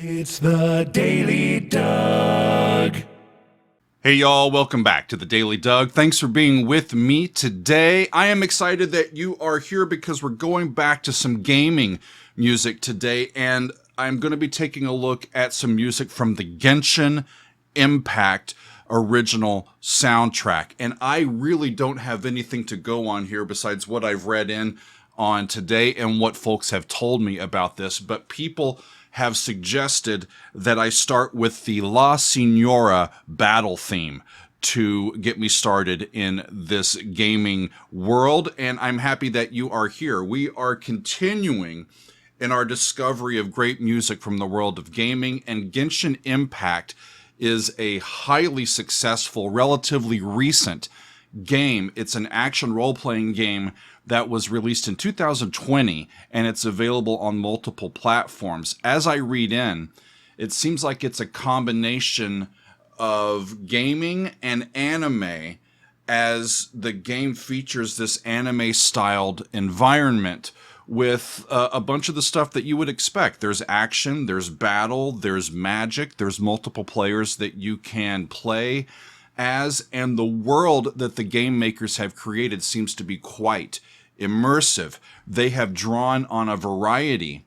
It's the Daily Doug. Hey y'all, welcome back to the Daily Doug. Thanks for being with me today. I am excited that you are here because we're going back to some gaming music today, and I'm going to be taking a look at some music from the Genshin Impact original soundtrack. And I really don't have anything to go on here besides what I've read in on today and what folks have told me about this, but people have suggested that I start with the La Signora Battle Theme to get me started in this gaming world, and I'm happy that you are here. We are continuing in our discovery of great music from the world of gaming, and Genshin Impact is a highly successful, relatively recent game. It's an action role-playing game that was released in 2020, and it's available on multiple platforms. As I read in, it seems like it's a combination of gaming and anime, as the game features this anime-styled environment with a bunch of the stuff that you would expect. There's action, there's battle, there's magic, there's multiple players that you can play as, and the world that the game makers have created seems to be quite immersive. They have drawn on a variety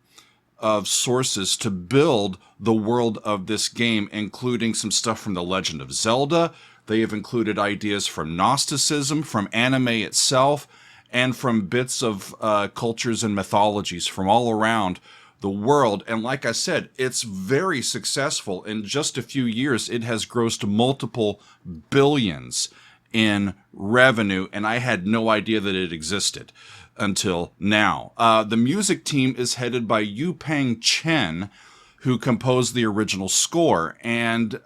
of sources to build the world of this game, including some stuff from The Legend of Zelda. They have included ideas from Gnosticism, from anime itself, and from bits of cultures and mythologies from all around the world. And like I said, it's very successful. In just a few years, it has grossed multiple billions in revenue, and I had no idea that it existed until now. The music team is headed by Yu-Peng Chen, who composed the original score, and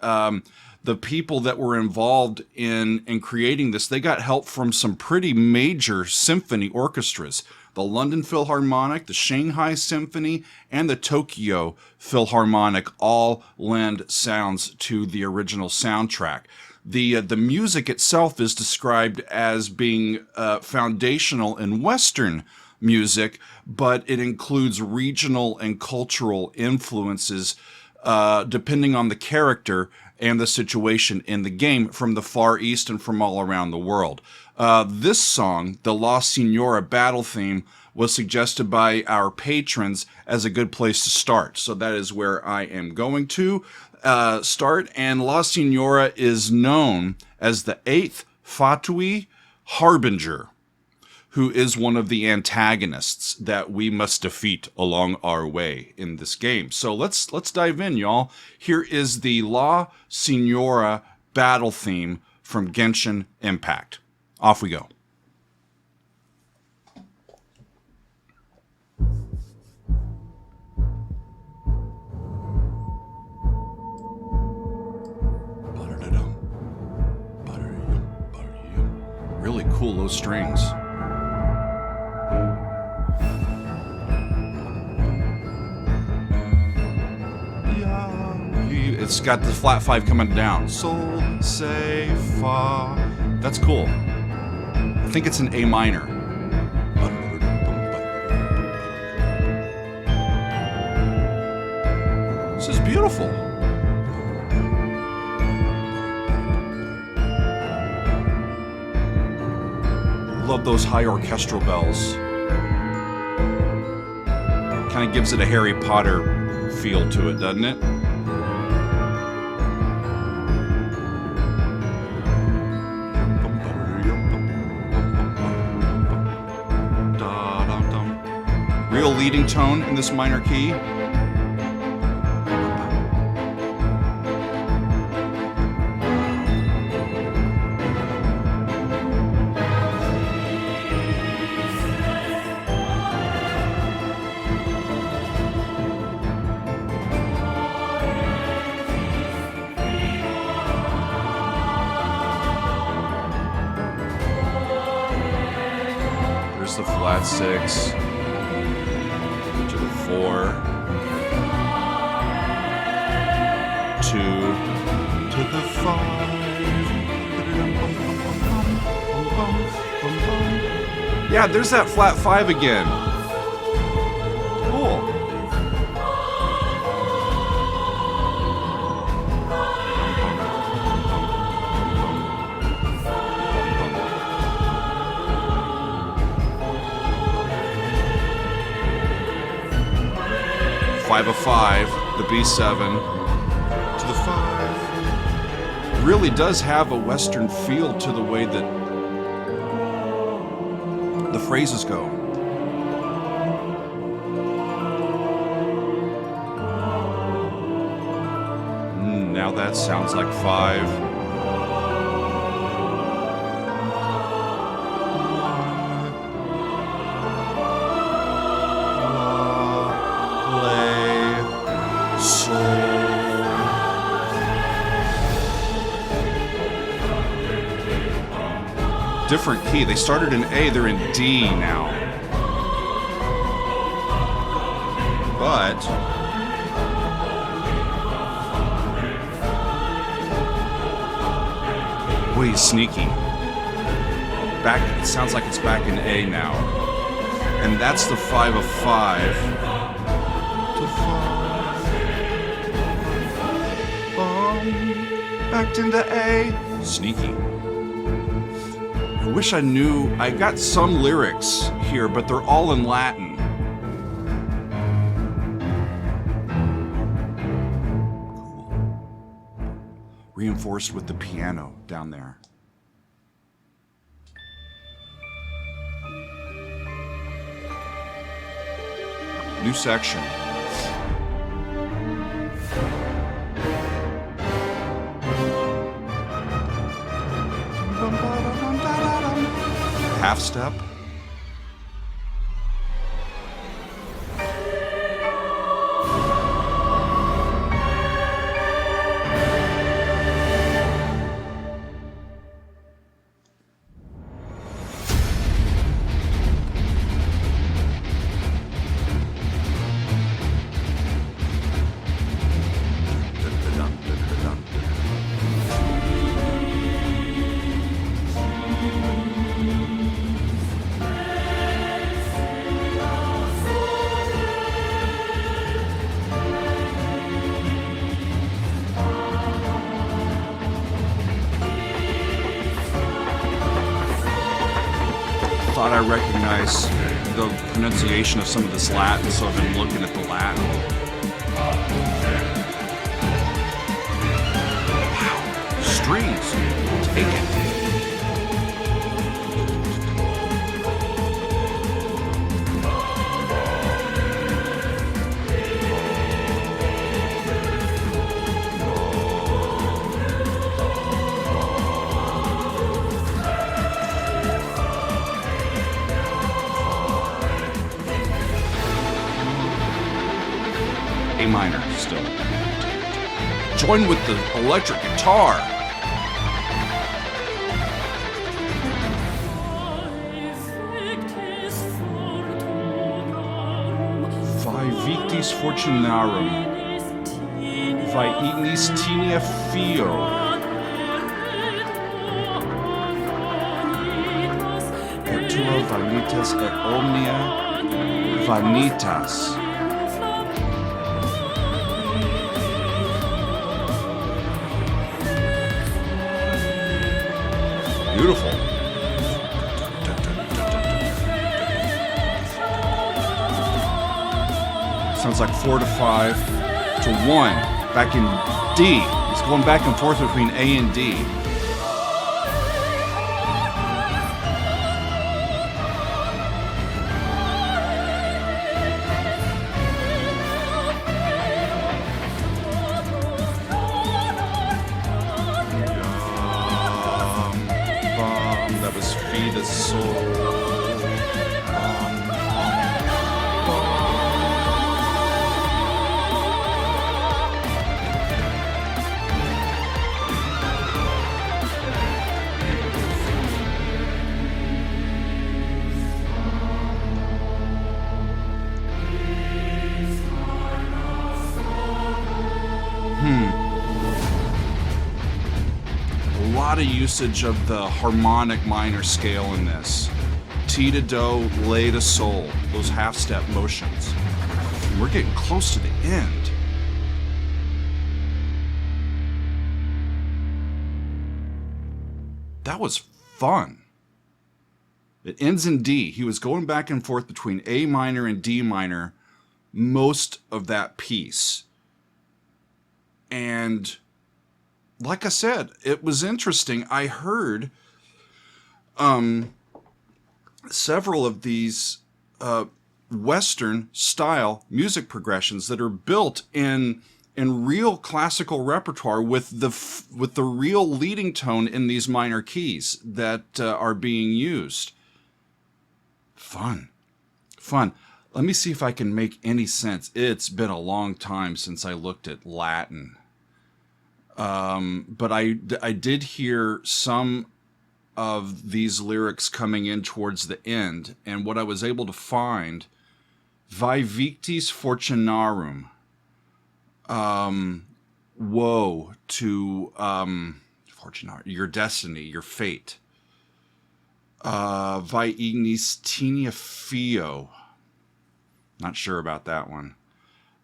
the people that were involved in creating this, they got help from some pretty major symphony orchestras. The London Philharmonic, the Shanghai Symphony, and the Tokyo Philharmonic all lend sounds to the original soundtrack. The music itself is described as being foundational in Western music, but it includes regional and cultural influences depending on the character and the situation in the game from the Far East and from all around the world. This song, the La Signora Battle Theme, was suggested by our patrons as a good place to start. So that is where I am going to start. And La Signora is known as the 8th Fatui Harbinger, who is one of the antagonists that we must defeat along our way in this game. So let's dive in, y'all. Here is the La Signora Battle Theme from Genshin Impact. Off we go. Really cool low strings. It's got the flat 5 coming down. Sol, se, fa. That's cool. I think it's an A minor. This is beautiful. Love those high orchestral bells. Kind of gives it a Harry Potter feel to it, doesn't it? Real leading tone in this minor key. There's the flat 6. To the 4, 2, to the 5. Yeah, there's that flat 5 again. Cool. 5 of 5, the B7 to the 5. Really does have a Western feel to the way that the phrases go. Now that sounds like 5. Different key. They started in A, they're in D now. But boy, he's sneaky. Back, it sounds like it's back in A now. And that's the 5 of 5. To 5. Back into A. Sneaky. I wish I knew. I got some lyrics here, but they're all in Latin. Cool. Reinforced with the piano down there. New section. Half step. Thought I recognized the pronunciation of some of this Latin, so I've been looking at the Latin. Wow, strings, take it. A minor still. Join with the electric guitar. Vai victis fortunarum. Vai ignis tinea fio. Et tua vanitas et omnia vanitas. Beautiful. Sounds like 4 to 5 to 1. Back in D. He's going back and forth between A and D. That was Feed a Soul. A lot of usage of the harmonic minor scale in this. T to do, lay to sol, those half-step motions. And we're getting close to the end. That was fun. It ends in D. He was going back and forth between A minor and D minor most of that piece. And like I said, it was interesting. I heard several of these Western style music progressions that are built in real classical repertoire with the real leading tone in these minor keys that are being used. Fun. Let me see if I can make any sense. It's been a long time since I looked at Latin. But I did hear some of these lyrics coming in towards the end, and what I was able to find, Vae victis fortunarum, woe to fortunarum, your destiny, your fate. Vae ignis tenia fio. Not sure about that one.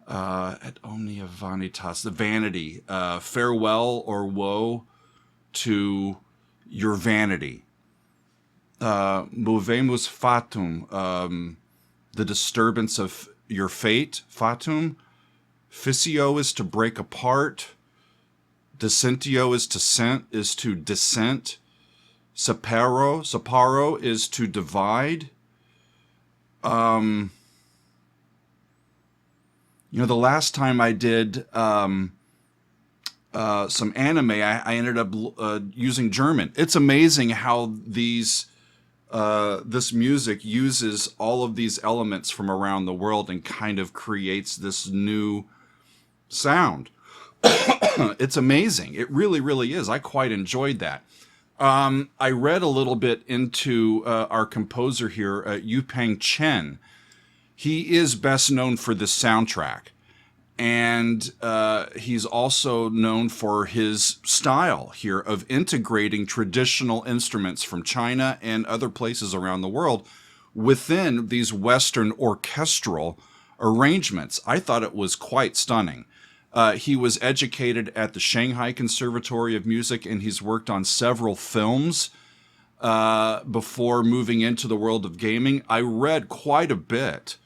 Et omnia vanitas, the vanity. Farewell or woe to your vanity. Movemus fatum, the disturbance of your fate. Fatum. Fissio is to break apart. Dissentio is to dissent. Separo is to divide. The last time I did some anime, I ended up using German. It's amazing how this music uses all of these elements from around the world and kind of creates this new sound. It's amazing. It really, really is. I quite enjoyed that. I read a little bit into our composer here, Yu-Peng Chen. He is best known for this soundtrack, and he's also known for his style here of integrating traditional instruments from China and other places around the world within these Western orchestral arrangements. I thought it was quite stunning. He was educated at the Shanghai Conservatory of Music, and he's worked on several films before moving into the world of gaming. I read quite a bit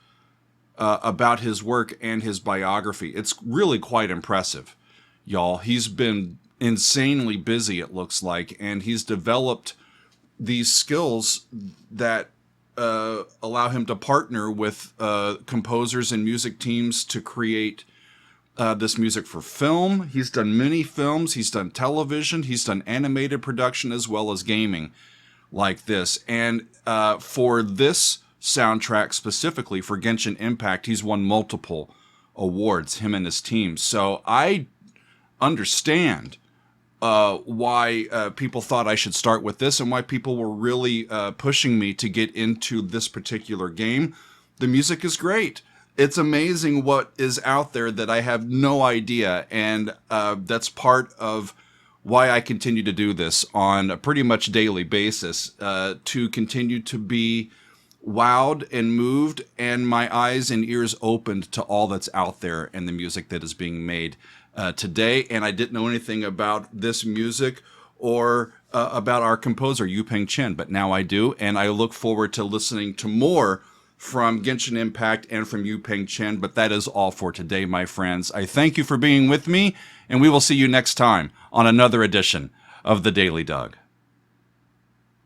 about his work and his biography. It's really quite impressive, y'all. He's been insanely busy, it looks like, and he's developed these skills that allow him to partner with composers and music teams to create this music for film. He's done many films, he's done television, he's done animated production as well as gaming like this. And for this soundtrack specifically, for Genshin Impact, he's won multiple awards, him and his team. So I understand why people thought I should start with this and why people were really pushing me to get into this particular game. The music is great. It's amazing what is out there that I have no idea, and that's part of why I continue to do this on a pretty much daily basis, to continue to be wowed and moved, and my eyes and ears opened to all that's out there and the music that is being made today. And I didn't know anything about this music or about our composer, Yu-Peng Chen, but now I do, and I look forward to listening to more from Genshin Impact and from Yu-Peng Chen. But that is all for today, my friends. I thank you for being with me, and we will see you next time on another edition of The Daily Doug.